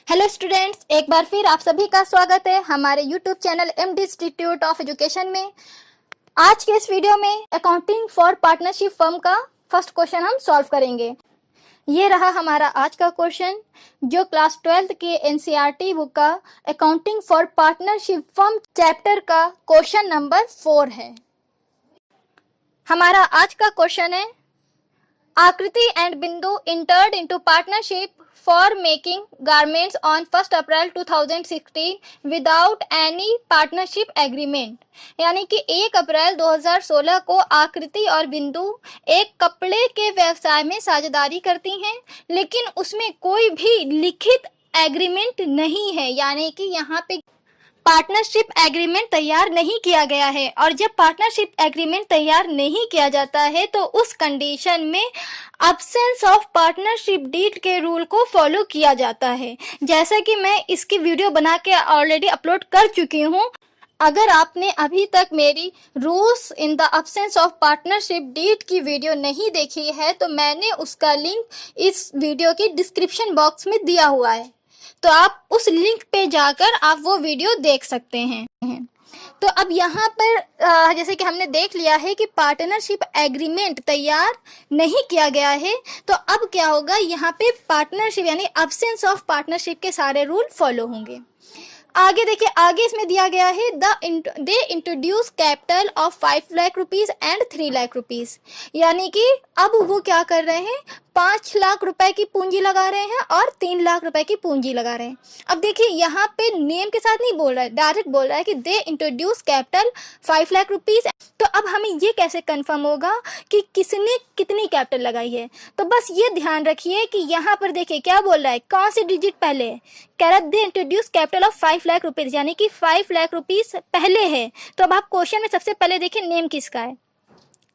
Hello students, एक बार फिर आप सभी का स्वागत है हमारे YouTube channel MD institute of education में। आज के इस वीडियो में अकाउंटिंग फॉर पार्टनरशिप फर्म का फर्स्ट क्वेश्चन हम सॉल्व करेंगे। ये रहा हमारा आज का क्वेश्चन, जो क्लास 12th के एनसीईआरटी बुक का accounting for partnership firm chapter का क्वेश्चन नंबर 4 है। हमारा आज का क्वेश्चन है, आकृति एंड बिंदु entered into partnership for making garments on 1st April 2016 without any partnership agreement। यानी कि 1 अप्रैल 2016 को आकृति और बिंदु एक कपड़े के व्यवसाय में साझेदारी करती हैं, लेकिन उसमें कोई भी लिखित एग्रीमेंट नहीं है। यानी कि यहाँ पे पार्टनरशिप एग्रीमेंट तैयार नहीं किया गया है, और जब पार्टनरशिप एग्रीमेंट तैयार नहीं किया जाता है तो उस कंडीशन में अब्सेंस ऑफ पार्टनरशिप डीड के रूल को फॉलो किया जाता है। जैसा कि मैं इसकी वीडियो बना के ऑलरेडी अपलोड कर चुकी हूँ। अगर आपने अभी तक मेरी rules in the absence of partnership deed की वीडियो नहीं देखी है तो मैंने उसका लिंक इस वीडियो की डिस्क्रिप्शन बॉक्स में दिया हुआ है, तो आप उस लिंक पे जाकर आप वो वीडियो देख सकते हैं। तो अब यहाँ पर जैसे कि हमने देख लिया है कि पार्टनरशिप एग्रीमेंट तैयार नहीं किया गया है, तो अब क्या होगा, यहाँ पे पार्टनरशिप यानी अब्सेंस ऑफ पार्टनरशिप के सारे रूल फॉलो होंगे। आगे देखिए, आगे इसमें दिया गया है they introduce capital of 5 lakh rupees and 3 lakh rupees. यानी कि अब वो क्या कर रहे हैं, 5 लाख रुपए की पूंजी लगा रहे हैं और 3 लाख रुपए की पूंजी लगा रहे हैं। अब देखिए यहाँ पे नेम के साथ नहीं बोल रहा है, डायरेक्ट बोल रहा है कि they introduce capital 5 lakh rupees. तो अब हमें ये कैसे कंफर्म होगा कि किसने कितनी कैपिटल लगाई है? तो बस ये ध्यान रखिए कि यहाँ पर देखिए क्या बोल रहा है, कौन सी डिजिट पहले है, कह रहा है they introduce capital of 5 lakh rupees, यानी कि 5 लाख रुपीज पहले है। तो अब आप क्वेश्चन में सबसे पहले देखिए नेम किसका है,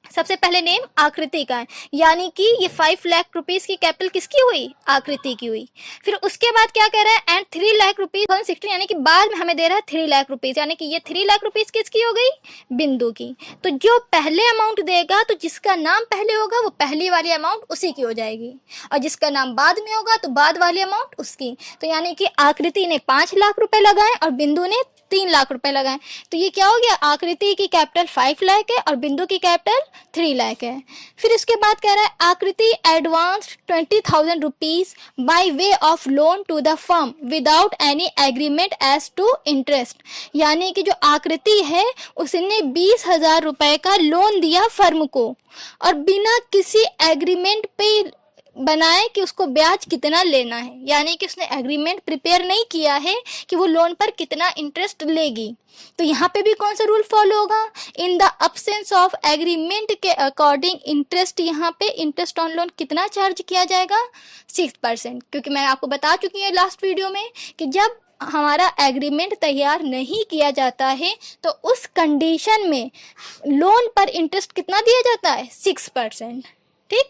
सबसे पहले नेम आकृति का है, यानी कि ये 5 लाख रुपीस की कैपिटल किसकी हुई, आकृति की हुई। फिर उसके बाद क्या कह रहा है, एंड 3 लाख रुपीज 2016, यानी कि बाद में हमें दे रहा है 3 लाख रुपीज, यानी कि ये 3 लाख रुपीज किसकी हो गई, बिंदु की। तो जो पहले अमाउंट देगा, तो जिसका नाम पहले होगा वो पहली वाली अमाउंट उसी की हो जाएगी, और जिसका नाम बाद में होगा तो बाद वाली अमाउंट उसकी। तो यानी कि आकृति ने 5 लाख रुपए लगाए और बिंदु ने 3 लाख रुपए लगाए। तो ये क्या हो गया, आकृति की कैपिटल 5 लाख है और बिंदु की कैपिटल 3 लाख है। फिर इसके बाद कह रहा है Aakriti advance 20,000 rupees by way of loan to the firm without any agreement as to interest. यानी कि जो आकृति है उसने 20,000 रुपए का लोन दिया फर्म को, और बिना किसी एग्रीमेंट पे बनाए कि उसको ब्याज कितना लेना है। यानी कि उसने एग्रीमेंट प्रिपेयर नहीं किया है कि वो लोन पर कितना इंटरेस्ट लेगी। तो यहाँ पे भी कौन सा रूल फॉलो होगा, इन द अब्सेंस ऑफ एग्रीमेंट के अकॉर्डिंग इंटरेस्ट, यहाँ पे इंटरेस्ट ऑन लोन कितना चार्ज किया जाएगा, 6%। क्योंकि मैं आपको बता चुकी हूँ लास्ट वीडियो में कि जब हमारा एग्रीमेंट तैयार नहीं किया जाता है तो उस कंडीशन में लोन पर इंटरेस्ट कितना दिया जाता है, 6%। ठीक,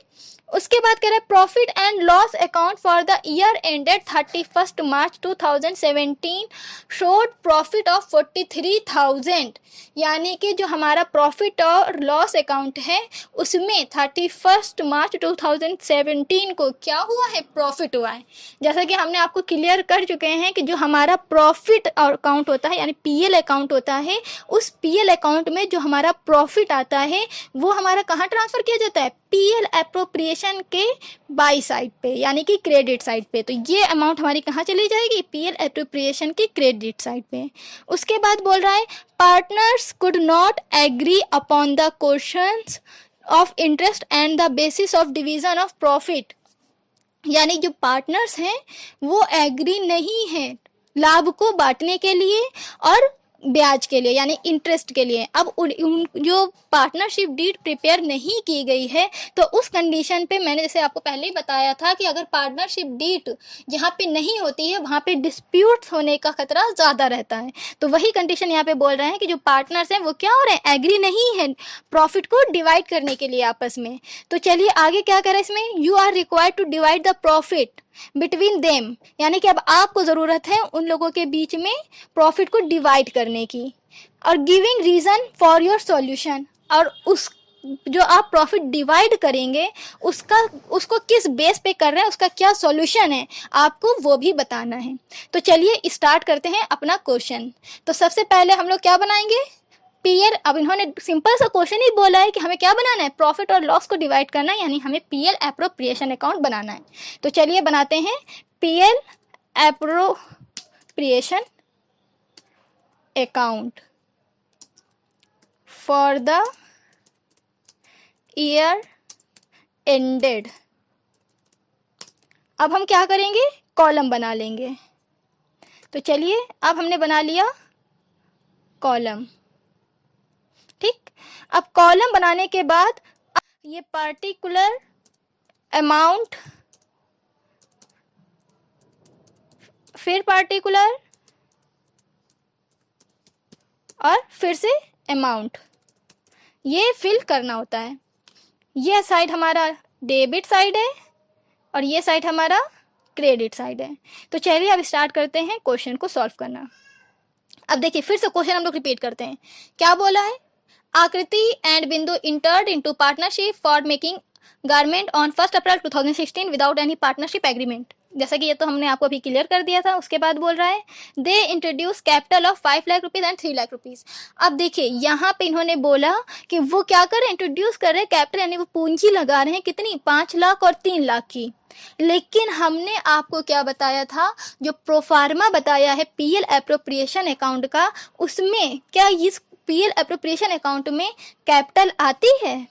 उसके बाद कह रहा है profit and loss account for the year ended 31 March 2017 showed profit of 43,000। यानी कि जो हमारा प्रॉफिट और लॉस अकाउंट है उसमें 31 मार्च 2017 को क्या हुआ है, प्रॉफिट हुआ है। जैसा कि हमने आपको क्लियर कर चुके हैं कि जो हमारा प्रॉफिट अकाउंट होता है यानी पीएल अकाउंट होता है, उस पीएल अकाउंट में जो हमारा प्रॉफिट आता है वो हमारा कहाँ ट्रांसफर किया जाता है, पीएल एप्रोप्रिएशन के बाई साइड पे, यानी कि क्रेडिट साइड पे। तो ये अमाउंट हमारी कहाँ चली जाएगी, पीएल एप्रोप्रिएशन की क्रेडिट साइड पे। उसके बाद बोल रहा है partners could not agree upon the questions of interest and the basis of division of profit. यानी जो पार्टनर्स हैं वो एग्री नहीं है लाभ को बांटने के लिए और ब्याज के लिए, यानी इंटरेस्ट के लिए। अब जो पार्टनरशिप डीड प्रिपेयर नहीं की गई है तो उस कंडीशन पे मैंने जैसे आपको पहले ही बताया था कि अगर पार्टनरशिप डीड जहाँ पे नहीं होती है वहाँ पे डिस्प्यूट होने का खतरा ज़्यादा रहता है। तो वही कंडीशन यहाँ पे बोल रहे हैं कि जो पार्टनर्स हैं वो क्या हो रहे हैं, एग्री नहीं है प्रॉफिट को डिवाइड करने के लिए आपस में। तो चलिए आगे क्या करें, इसमें you are required to divide the profit between them. यानी कि अब आपको ज़रूरत है उन लोगों के बीच में प्रॉफिट को डिवाइड करने की, और giving reason for your solution, और उस जो आप प्रॉफिट डिवाइड करेंगे उसको किस बेस पे कर रहे हैं, उसका क्या सॉल्यूशन है, आपको वो भी बताना है। तो चलिए स्टार्ट करते हैं अपना क्वेश्चन। तो सबसे पहले हम लोग क्या बनाएंगे, पीएल। अब इन्होंने सिंपल सा क्वेश्चन ही बोला है कि हमें क्या बनाना है, प्रॉफिट और लॉस को डिवाइड करना है, यानी हमें पीएल एप्रोप्रिएशन अकाउंट बनाना है। तो चलिए बनाते हैं PL appropriation account for the year ended. अब हम क्या करेंगे, कॉलम बना लेंगे। तो चलिए अब हमने बना लिया कॉलम, ठीक। अब कॉलम बनाने के बाद ये पर्टिकुलर अमाउंट, फिर पर्टिकुलर और फिर से अमाउंट, ये फिल करना होता है। ये साइड हमारा डेबिट साइड है और ये साइड हमारा क्रेडिट साइड है। तो चलिए अब स्टार्ट करते हैं क्वेश्चन को सॉल्व करना। अब देखिए फिर से क्वेश्चन हम लोग रिपीट करते हैं। क्या बोला है, आकृति एंड बिंदु entered into partnership for making garment on 1 April 2016 without any partnership agreement. जैसा कि ये तो हमने आपको अभी क्लियर कर दिया था। उसके बाद बोल रहा है they introduce capital of 5 lakh rupees and 3 lakh rupees. अब देखिए यहाँ पे इन्होंने बोला कि वो क्या कर रहे हैं, इंट्रोड्यूस कर रहे हैं कैपिटल, यानी वो पूंजी लगा रहे हैं कितनी, 5 लाख और 3 लाख की। लेकिन हमने आपको क्या बताया था, जो प्रोफार्मा बताया है पीएल एप्रोप्रिएशन अकाउंट का, उसमें क्या इस पीएल एप्रोप्रिएशन अकाउंट में कैपिटल आती है,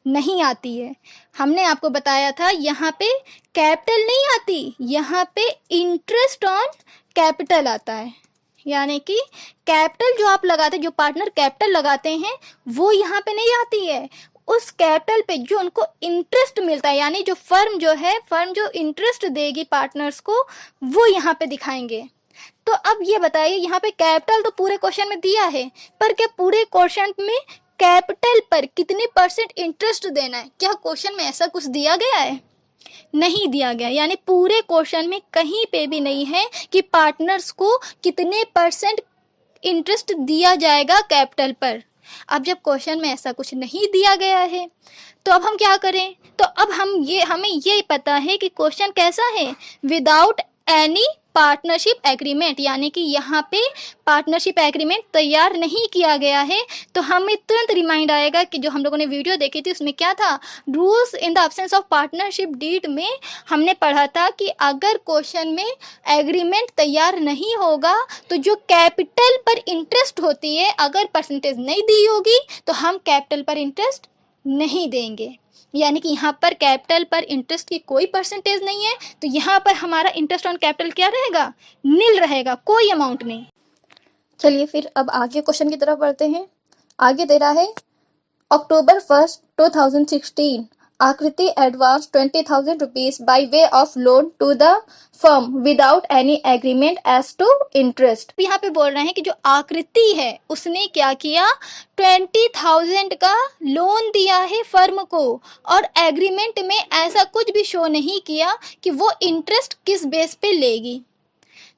नहीं आती है। हमने आपको बताया था यहाँ पे कैपिटल नहीं आती, यहाँ पे इंटरेस्ट ऑन कैपिटल आता है। यानी कि कैपिटल जो आप लगाते हैं, जो पार्टनर कैपिटल लगाते हैं, वो यहाँ पे नहीं आती है। उस कैपिटल पे जो उनको इंटरेस्ट मिलता है, यानी जो फर्म जो इंटरेस्ट देगी पार्टनर्स को, वो यहाँ पे दिखाएंगे। तो अब ये बताइए, यहाँ पे कैपिटल तो पूरे क्वेश्चन में दिया है, पर क्या पूरे क्वेश्चन में कैपिटल पर कितने % इंटरेस्ट देना है, क्या क्वेश्चन में ऐसा कुछ दिया गया है? नहीं दिया गया। यानी पूरे क्वेश्चन में कहीं पे भी नहीं है कि पार्टनर्स को कितने % इंटरेस्ट दिया जाएगा कैपिटल पर। अब जब क्वेश्चन में ऐसा कुछ नहीं दिया गया है, तो अब हम क्या करें, तो अब हमें ये पता है कि क्वेश्चन कैसा है, विदाउट एनी पार्टनरशिप एग्रीमेंट, यानी कि यहाँ पे पार्टनरशिप एग्रीमेंट तैयार नहीं किया गया है। तो हमें तुरंत रिमाइंड आएगा कि जो हम लोगों ने वीडियो देखी थी उसमें क्या था, rules in the absence of partnership deed में हमने पढ़ा था कि अगर क्वेश्चन में एग्रीमेंट तैयार नहीं होगा तो जो कैपिटल पर इंटरेस्ट होती है, अगर परसेंटेज नहीं दी होगी तो हम कैपिटल पर इंटरेस्ट नहीं देंगे। यानी कि यहाँ पर कैपिटल पर इंटरेस्ट की कोई परसेंटेज नहीं है, तो यहाँ पर हमारा इंटरेस्ट ऑन कैपिटल क्या रहेगा, नील रहेगा, कोई अमाउंट नहीं। चलिए फिर अब आगे क्वेश्चन की तरफ बढ़ते हैं। आगे दे रहा है अक्टूबर 1, 2016 Aakriti advance 20,000 rupees by way of loan to the firm without any agreement as to interest. यहाँ पे बोल रहे हैं कि जो आकृति है उसने क्या किया, 20,000 का लोन दिया है फर्म को, और एग्रीमेंट में ऐसा कुछ भी शो नहीं किया कि वो इंटरेस्ट किस बेस पे लेगी।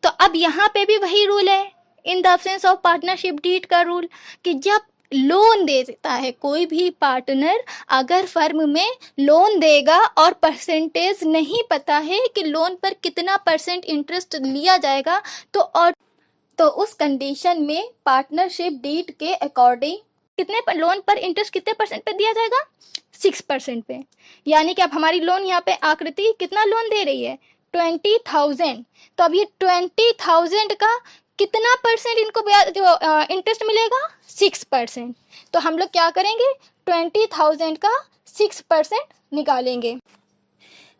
तो अब यहाँ पे भी वही रूल है, in the absence of partnership deed का रूल, कि जब लोन देता है कोई भी पार्टनर, अगर फर्म में लोन देगा और परसेंटेज नहीं पता है कि लोन पर कितना % इंटरेस्ट लिया जाएगा, तो उस कंडीशन में पार्टनरशिप डीड के अकॉर्डिंग कितने पर लोन पर इंटरेस्ट कितने % पे दिया जाएगा, 6% पे। यानी कि अब हमारी लोन यहाँ पे आकृति कितना लोन दे रही है, 20,000। तो अब ये 20,000 का कितना % इनको जो इंटरेस्ट मिलेगा, 6%। तो हम लोग क्या करेंगे, 20,000 का 6% निकालेंगे।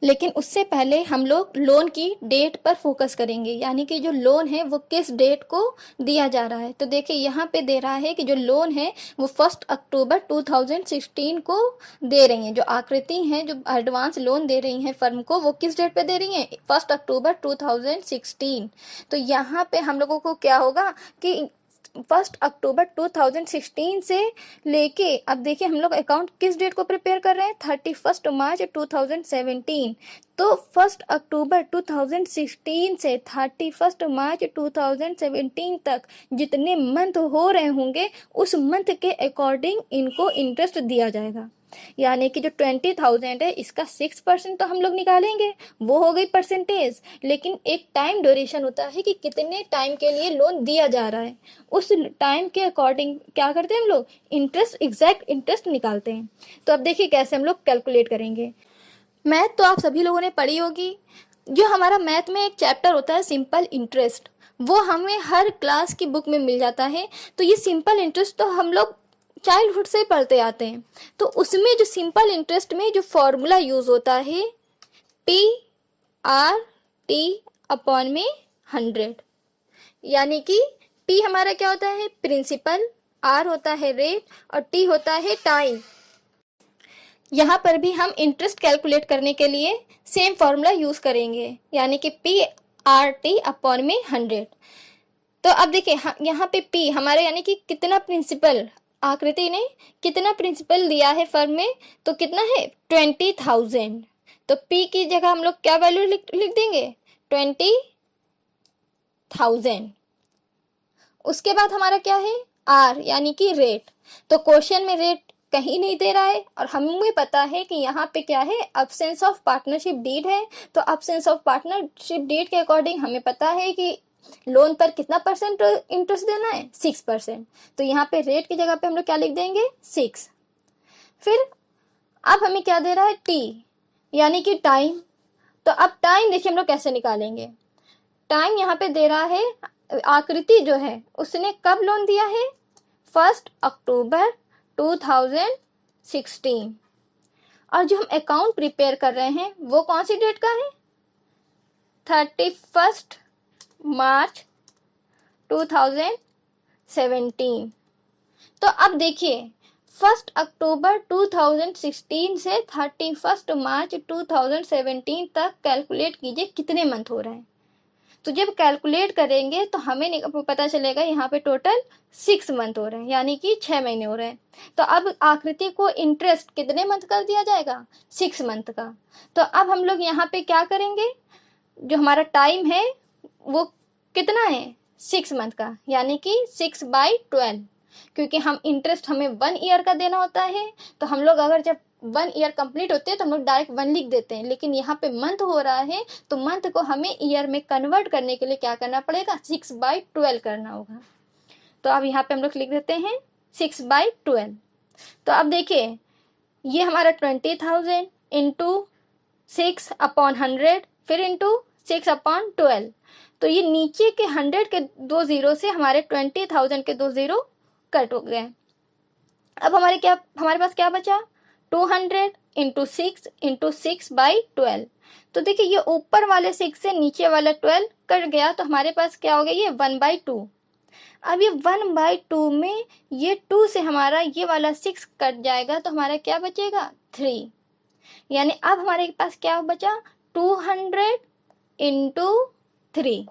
लेकिन उससे पहले हम लोग लोन की डेट पर फोकस करेंगे, यानी कि जो लोन है वो किस डेट को दिया जा रहा है। तो देखिए यहाँ पे दे रहा है कि जो लोन है वो 1 अक्टूबर 2016 को दे रही हैं। जो आकृति हैं जो एडवांस लोन दे रही हैं फर्म को, वो किस डेट पे दे रही हैं, 1 अक्टूबर 2016। तो यहाँ पे हम लोगों को क्या होगा कि 1 अक्टूबर 2016 से लेके, अब देखिए हम लोग अकाउंट किस डेट को प्रिपेयर कर रहे हैं, 31 मार्च 2017। तो 1 अक्टूबर 2016 से 31 मार्च 2017 तक जितने मंथ हो रहे होंगे उस मंथ के अकॉर्डिंग इनको इंटरेस्ट दिया जाएगा। यानी कि जो 20,000 है इसका 6% तो हम लोग निकालेंगे, वो हो गई परसेंटेज। लेकिन एक टाइम ड्यूरेशन होता है कि कितने टाइम के लिए लोन दिया जा रहा है, उस टाइम के अकॉर्डिंग क्या करते हैं हम लोग, इंटरेस्ट, एग्जैक्ट इंटरेस्ट निकालते हैं। तो अब देखिए कैसे हम लोग कैलकुलेट करेंगे। मैथ तो आप सभी लोगों ने पढ़ी होगी। जो हमारा मैथ में एक चैप्टर होता है सिंपल इंटरेस्ट, वो हमें हर क्लास की बुक में मिल जाता है। तो ये सिंपल इंटरेस्ट तो हम लोग चाइल्डहुड से पढ़ते आते हैं। तो उसमें जो सिंपल इंटरेस्ट में जो फॉर्मूला यूज होता है P/T/100, यानी कि P हमारा क्या होता है, प्रिंसिपल, R होता है रेट और T होता है टाइम। यहाँ पर भी हम इंटरेस्ट कैलकुलेट करने के लिए सेम फॉर्मूला यूज करेंगे, यानी कि P/T/100। तो अब देखिए यहाँ पे P हमारा यानी कि कितना प्रिंसिपल, आकृति ने कितना प्रिंसिपल दिया है फर्म में, तो कितना है 20,000। तो P की जगह हम लोग क्या वैल्यू लिख देंगे, 20,000। उसके बाद हमारा क्या है R यानी कि रेट। तो क्वेश्चन में रेट कहीं नहीं दे रहा है और हमें पता है कि यहाँ पे क्या है, एब्सेंस ऑफ पार्टनरशिप डीड है। तो एब्सेंस ऑफ पार्टनरशिप डीड के अकॉर्डिंग हमें पता है कि लोन पर कितना परसेंट इंटरेस्ट देना है, 6%। तो यहाँ पे रेट की जगह पे हम लोग क्या लिख देंगे, 6। फिर अब हमें क्या दे रहा है, T यानी कि टाइम। तो अब टाइम देखिए हम लोग कैसे निकालेंगे। टाइम यहाँ पे दे रहा है, आकृति जो है उसने कब लोन दिया है, 1 अक्टूबर 2016। और जो हम अकाउंट प्रिपेयर कर रहे हैं वो कौन सी डेट का है, 31 मार्च 2017। तो अब देखिए 1 अक्टूबर 2016 से 31 मार्च 2017 तक कैलकुलेट कीजिए कितने मंथ हो रहे हैं। तो जब कैलकुलेट करेंगे तो हमें पता चलेगा यहाँ पे टोटल 6 मंथ हो रहे हैं, यानी कि 6 महीने हो रहे हैं। तो अब आकृति को इंटरेस्ट कितने मंथ का दिया जाएगा, 6 मंथ का। तो अब हम लोग यहाँ पे क्या करेंगे, जो हमारा टाइम है वो कितना है, 6 मंथ का, यानी कि 6/12। क्योंकि हम इंटरेस्ट हमें 1 ईयर का देना होता है, तो हम लोग अगर जब 1 ईयर कंप्लीट होते हैं तो हम लोग डायरेक्ट 1 लिख देते हैं। लेकिन यहाँ पे मंथ हो रहा है तो मंथ को हमें ईयर में कन्वर्ट करने के लिए क्या करना पड़ेगा, 6/12 करना होगा। तो अब यहाँ पे हम लोग लिख देते हैं 6/12। तो अब देखिए ये हमारा 20,000 इंटू 6/100 फिर इंटू 6/12। तो ये नीचे के 100 के 2 जीरो से हमारे 20,000 के 2 जीरो कट हो गए। अब हमारे पास क्या बचा, 200 इंटू 6 इंटू 6/12। तो देखिए ये ऊपर वाले 6 से नीचे वाला 12 कट गया, तो हमारे पास क्या हो गया, ये 1/2। अब ये 1/2 में ये 2 से हमारा ये वाला 6 कट जाएगा, तो हमारा क्या बचेगा, 3। यानी अब हमारे पास क्या बचा, 200 इंटू 3।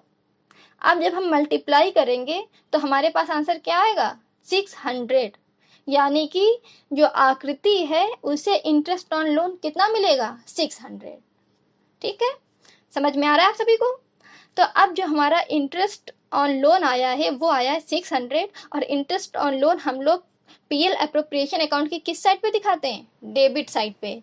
अब जब हम मल्टीप्लाई करेंगे तो हमारे पास आंसर क्या आएगा, 600। यानी कि जो आकृति है उसे इंटरेस्ट ऑन लोन कितना मिलेगा, 600। ठीक है, समझ में आ रहा है आप सभी को। तो अब जो हमारा इंटरेस्ट ऑन लोन आया है वो आया है 600। और इंटरेस्ट ऑन लोन हम लोग पीएल एप्रोप्रिएशन अकाउंट की किस साइड पे दिखाते हैं, डेबिट साइड पे।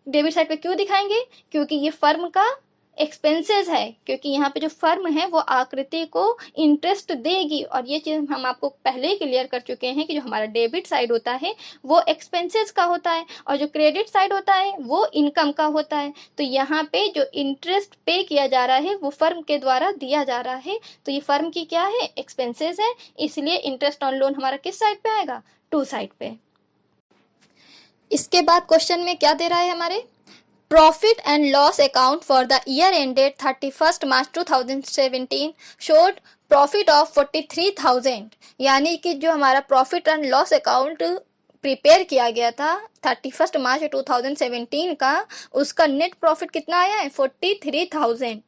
डेबिट साइड पे क्यों दिखाएंगे, क्योंकि ये फर्म का एक्सपेंसेस है, क्योंकि यहाँ पे जो फर्म है वो आकृति को इंटरेस्ट देगी। और ये चीज़ हम आपको पहले ही क्लियर कर चुके हैं कि जो हमारा डेबिट साइड होता है वो एक्सपेंसेस का होता है और जो क्रेडिट साइड होता है वो इनकम का होता है। तो यहाँ पे जो इंटरेस्ट पे किया जा रहा है वो फर्म के द्वारा दिया जा रहा है, तो ये फर्म की क्या है, एक्सपेंसेस है। इसलिए इंटरेस्ट ऑन लोन हमारा किस साइड पे आएगा, 2 साइड पे। इसके बाद क्वेश्चन में क्या दे रहा है हमारे, profit and loss account for the year ended 31 March 2017 showed profit of 43,000। यानी कि जो हमारा profit and loss account prepare किया गया था 31 मार्च 2017 का, उसका नेट प्रॉफिट कितना आया है, 43,000।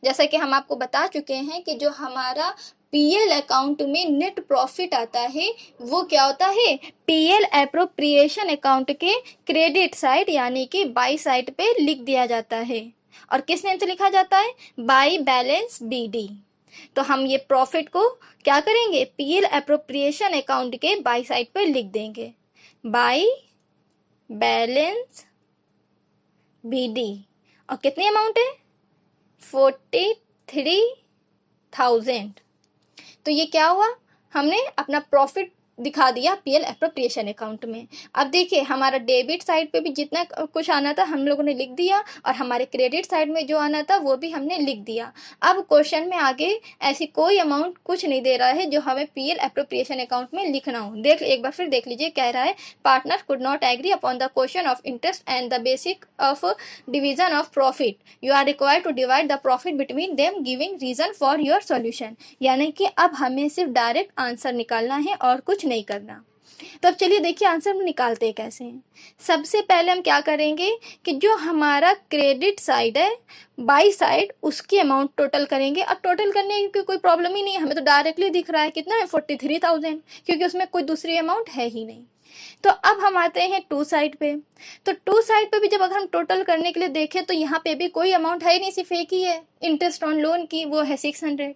जैसा कि हम आपको बता चुके हैं कि जो हमारा पीएल अकाउंट में नेट प्रॉफिट आता है वो क्या होता है, पीएल एप्रोप्रिएशन अकाउंट के क्रेडिट साइड यानी कि बाई साइड पे लिख दिया जाता है। और किस नेम से लिखा जाता है, बाई बैलेंस BD। तो हम ये प्रॉफिट को क्या करेंगे, पीएल एप्रोप्रिएशन अकाउंट के बाई साइड पर लिख देंगे, बाई बैलेंस BD। और कितनी अमाउंट है, 43,000। तो ये क्या हुआ, हमने अपना प्रॉफिट दिखा दिया पीएल एप्रोप्रिएशन अकाउंट में। अब देखिए हमारा डेबिट साइड पे भी जितना कुछ आना था हम लोगों ने लिख दिया, और हमारे क्रेडिट साइड में जो आना था वो भी हमने लिख दिया। अब क्वेश्चन में आगे ऐसी कोई अमाउंट कुछ नहीं दे रहा है जो हमें पीएल एप्रोप्रिएशन अकाउंट में लिखना हो। एक बार फिर देख लीजिए, कह रहा है partner could not agree upon the question of interest and the basic of division of profit, you are required to divide the profit between them giving reason for your solution. यानी कि अब हमें सिर्फ डायरेक्ट आंसर निकालना है और कुछ नहीं करना। तो अब चलिए देखिए आंसर हम निकालते हैं कैसे हैं। सबसे पहले हम क्या करेंगे कि जो हमारा क्रेडिट साइड है बाई साइड उसकी अमाउंट टोटल करेंगे। अब टोटल करने की कोई प्रॉब्लम ही नहीं है, हमें तो डायरेक्टली दिख रहा है कितना है, 43,000, क्योंकि उसमें कोई दूसरी अमाउंट है ही नहीं। तो अब हम आते हैं टू साइड पे। तो टू साइड पे भी जब अगर हम टोटल करने के लिए देखें तो यहाँ पे भी कोई अमाउंट है ही नहीं, सिर्फ एक ही है इंटरेस्ट ऑन लोन की, वो है 600।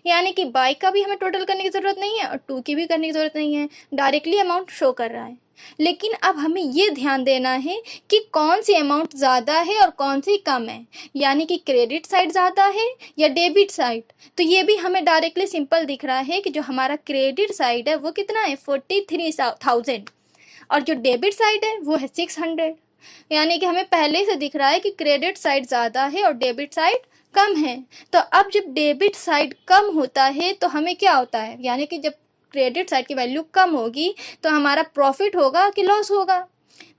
यानी कि बाई का भी हमें टोटल करने की ज़रूरत नहीं है और टू की भी करने की ज़रूरत नहीं है, डायरेक्टली अमाउंट शो कर रहा है। लेकिन अब हमें ये ध्यान देना है कि कौन सी अमाउंट ज़्यादा है और कौन सी कम है, यानी कि क्रेडिट साइड ज़्यादा है या डेबिट साइड। तो ये भी हमें डायरेक्टली सिंपल दिख रहा है कि जो हमारा क्रेडिट साइड है वो कितना है, 43,000, और जो डेबिट साइड है वो है 600। यानी कि हमें पहले से दिख रहा है कि क्रेडिट साइड ज़्यादा है और डेबिट साइड कम है। तो अब जब डेबिट साइड कम होता है तो हमें क्या होता है, यानी कि जब क्रेडिट साइड की वैल्यू कम होगी तो हमारा प्रॉफिट होगा कि लॉस होगा।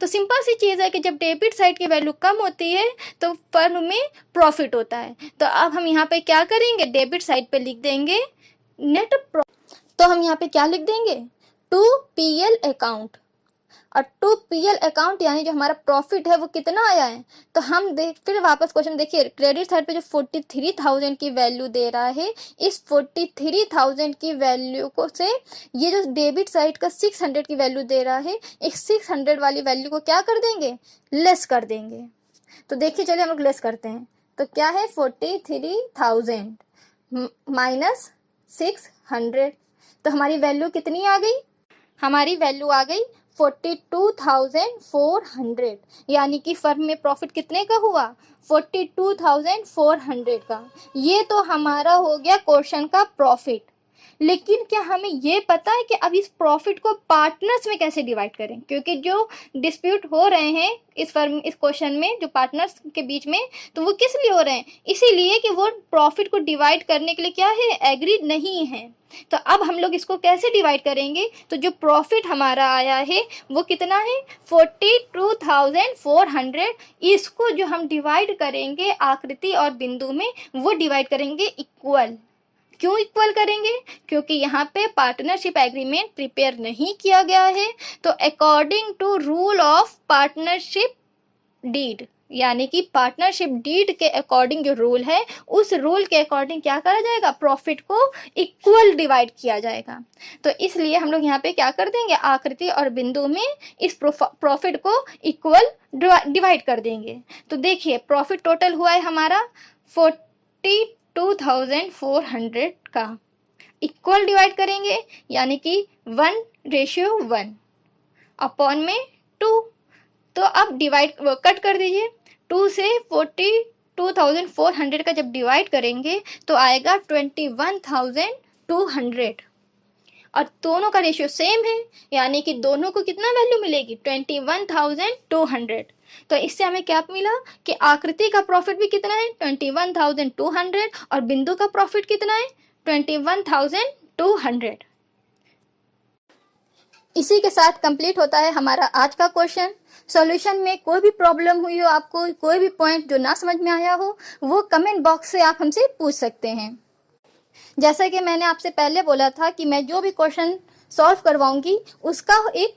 तो सिंपल सी चीज़ है कि जब डेबिट साइड की वैल्यू कम होती है तो फर्म में प्रॉफिट होता है। तो अब हम यहाँ पे क्या करेंगे, डेबिट साइड पे लिख देंगे नेट प्रॉफिट। तो हम यहाँ पे क्या लिख देंगे, टू पीएल अकाउंट। और टू पीएल अकाउंट यानी जो हमारा प्रॉफिट है वो कितना आया है। तो हम फिर वापस क्वेश्चन देखिए, क्रेडिट साइड पे जो 43,000 की वैल्यू दे रहा है, इस 43,000 की वैल्यू को से ये जो डेबिट साइड का 600 की वैल्यू दे रहा है, इस 600 वाली वैल्यू को क्या कर देंगे, लेस कर देंगे। तो देखिए चलिए हम लोग लेस करते हैं। तो क्या है, 43,000 माइनस 600, तो हमारी वैल्यू कितनी आ गई, हमारी वैल्यू आ गई 42,400। यानी कि फर्म में प्रॉफिट कितने का हुआ, 42,400 का। ये तो हमारा हो गया क्वेश्चन का प्रॉफिट। लेकिन क्या हमें ये पता है कि अब इस प्रॉफिट को पार्टनर्स में कैसे डिवाइड करें, क्योंकि जो डिस्प्यूट हो रहे हैं इस क्वेश्चन में जो पार्टनर्स के बीच में, तो वो किस लिए हो रहे हैं, इसीलिए कि वो प्रॉफिट को डिवाइड करने के लिए क्या है, एग्रीड नहीं है। तो अब हम लोग इसको कैसे डिवाइड करेंगे, तो जो प्रॉफिट हमारा आया है वो कितना है, 42,400। इसको जो हम डिवाइड करेंगे आकृति और बिंदु में, वो डिवाइड करेंगे इक्वल। क्यों इक्वल करेंगे, क्योंकि यहाँ पे पार्टनरशिप एग्रीमेंट प्रिपेयर नहीं किया गया है। तो according to rule of partnership deed, यानी कि पार्टनरशिप डीड के अकॉर्डिंग जो रूल है, उस रूल के अकॉर्डिंग क्या करा जाएगा, प्रॉफिट को इक्वल डिवाइड किया जाएगा। तो इसलिए हम लोग यहाँ पे क्या कर देंगे, आकृति और बिंदु में इस प्रॉफिट को इक्वल डिवाइड कर देंगे। तो देखिए प्रॉफिट टोटल हुआ है हमारा 42,400 का, इक्वल डिवाइड करेंगे यानी कि 1:1 अपॉन में 2। तो अब डिवाइड कट कर दीजिए, 2 से 42,400 का जब डिवाइड करेंगे तो आएगा 21,200, और दोनों का रेशियो सेम है, यानी कि दोनों को कितना वैल्यू मिलेगी, 21,200। तो इससे हमें क्या मिला कि आकृति का प्रॉफिट भी कितना है, 21,200, और बिंदु का प्रॉफिट कितना है, 21,200। इसी के साथ कंप्लीट होता है हमारा आज का क्वेश्चन। सॉल्यूशन में कोई भी प्रॉब्लम हुई हो, आपको कोई भी पॉइंट जो ना समझ में आया हो, वो कमेंट बॉक्स से आप हमसे पूछ सकते हैं। जैसा कि मैंने आपसे पहले बोला था कि मैं जो भी क्वेश्चन सॉल्व करवाऊंगी उसका एक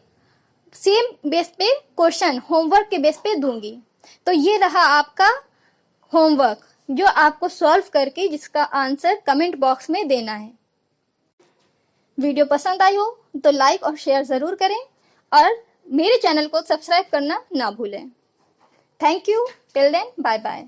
सेम बेस पे क्वेश्चन होमवर्क के बेस पे दूंगी। तो ये रहा आपका होमवर्क जो आपको सॉल्व करके जिसका आंसर कमेंट बॉक्स में देना है। वीडियो पसंद आई हो तो लाइक और शेयर ज़रूर करें और मेरे चैनल को सब्सक्राइब करना ना भूलें। Thank you, till then bye bye.